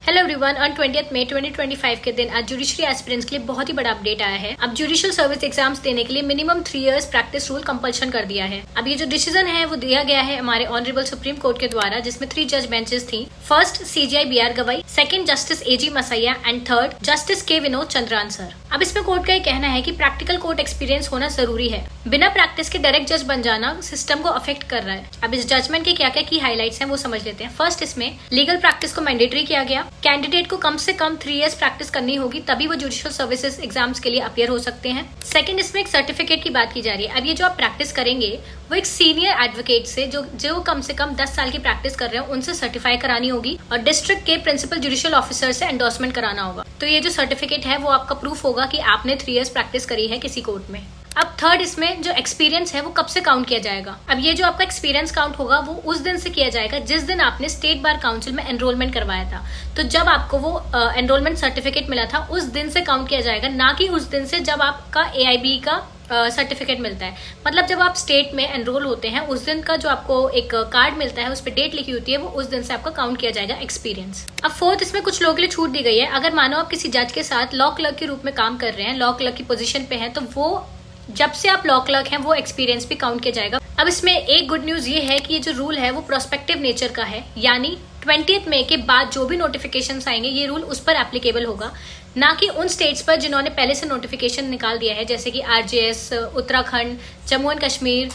Hello everyone, on 20 मई 2025 के दिन आज जुडिशरी एस्पिरेंट्स के लिए बहुत ही बड़ा अपडेट आया है। अब जुडिशियल सर्विस एग्जाम्स देने के लिए minimum 3 years practice rule compulsion कर दिया है। अब ये जो डिसीजन है वो दिया गया है हमारे ऑनरेबल सुप्रीम कोर्ट के द्वारा, जिसमें 3 जज बेंचेस थी। First CJI BR Gavai, second justice AG Masih and third justice K Vinod Chandran sir. अब इसमें कोर्ट का ये कहना है कि प्रैक्टिकल कोर्ट एक्सपीरियंस होना जरूरी है। बिना प्रैक्टिस के डायरेक्ट जज बन जाना सिस्टम को अफेक्ट कर रहा है। अब इस जजमेंट के क्या क्या की हाईलाइट्स हैं वो समझ लेते हैं। फर्स्ट, इसमें लीगल प्रैक्टिस को मैंडेटरी किया गया। कैंडिडेट को कम से कम 3 इयर्स प्रैक्टिस करनी होगी, तभी वो जुडिशियल सर्विसेज एग्जाम्स के लिए अपीयर हो सकते हैं। सेकंड, इसमें एक सर्टिफिकेट की बात की जा रही है। अब ये जो आप प्रैक्टिस करेंगे वो एक सीनियर एडवोकेट से जो कम से कम 10 साल की प्रैक्टिस कर रहे हो उनसे सर्टिफाई करानी होगी और डिस्ट्रिक्ट के प्रिंसिपल जुडिशियल ऑफिसर से एंडोर्समेंट कराना होगा। तो ये जो सर्टिफिकेट है वो आपका प्रूफ होगा कि आपने 3 इयर्स प्रैक्टिस करी है किसी कोर्ट में। अब थर्ड, इसमें जो एक्सपीरियंस है वो कब से काउंट किया जाएगा। अब ये जो आपका एक्सपीरियंस काउंट होगा वो उस दिन से किया जाएगा जिस दिन आपने स्टेट बार काउंसिल में एनरोलमेंट करवाया था। तो जब आपको वो एनरोलमेंट सर्टिफिकेट मिला था उस दिन से काउंट किया जाएगा, ना कि उस दिन से जब आपका AIB का सर्टिफिकेट मिलता है। मतलब जब आप स्टेट में एनरोल होते हैं उस दिन का जो आपको एक कार्ड मिलता है उस पर डेट लिखी होती है, वो उस दिन से आपका काउंट किया जाएगा एक्सपीरियंस। अब फोर्थ, इसमें कुछ लोगों के लिए छूट दी गई है। अगर मानो आप किसी जज के साथ लॉ क्लर्क के रूप में काम कर रहे हैं, लॉ क्लर्क की पोजीशन पे हैं, तो वो जब से आप लॉ क्लर्क हैं वो एक्सपीरियंस भी काउंट किया जाएगा। अब इसमें एक गुड न्यूज ये है कि ये जो रूल है वो प्रोस्पेक्टिव नेचर का है, यानी 20 मई के बाद जो भी नोटिफिकेशंस आएंगे ये रूल उस पर एप्लीकेबल होगा, ना कि उन स्टेट्स पर जिन्होंने पहले से नोटिफिकेशन निकाल दिया है, जैसे कि RJS, Uttarakhand, Jammu and Kashmir,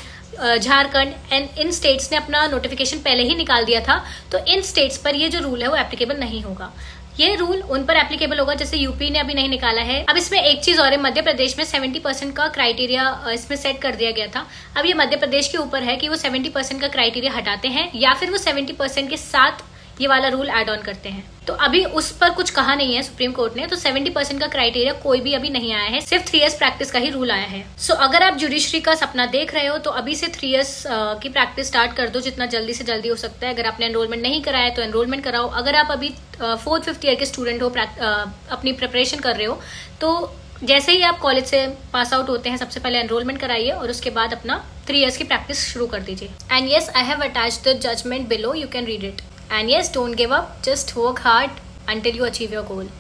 Jharkhand and in states ने अपना नोटिफिकेशन पहले ही निकाल दिया था। तो इन स्टेट्स पर ये जो रूल है वो एप्लीकेबल नहीं होगा। ये रूल उन पर एप्लीकेबल होगा जैसे यूपी ने अभी नहीं निकाला है। अब इसमें एक चीज और है, मध्य प्रदेश में 70% का क्राइटेरिया इसमें सेट कर दिया गया था। अब ये मध्य प्रदेश के ऊपर है कि वो 70% का क्राइटेरिया हटाते हैं या फिर वो 70% के साथ ये वाला रूल ऐड ऑन करते हैं। तो अभी उस पर कुछ कहा नहीं है सुप्रीम कोर्ट ने। तो 70% का क्राइटेरिया कोई भी अभी नहीं आया है, सिर्फ 3 इयर्स प्रैक्टिस का ही रूल आया है। सो अगर आप जुडिशरी का सपना देख रहे हो तो अभी से 3 इयर्स की प्रैक्टिस स्टार्ट कर दो, जितना जल्दी से जल्दी हो सकता है। अगर आपने एनरोलमेंट नहीं कराया तो एनरोलमेंट कराओ। अगर आप अभी 4th 5th ईयर के स्टूडेंट हो, अपनी प्रिपरेशन कर रहे हो, तो जैसे ही आप कॉलेज से पास आउट होते हैं सबसे पहले एनरोलमेंट कराइए और उसके बाद अपना 3 इयर्स की प्रैक्टिस शुरू कर दीजिए। And yes, I have attached the judgement below, you can read it. And yes, don't give up, just work hard until you achieve your goal.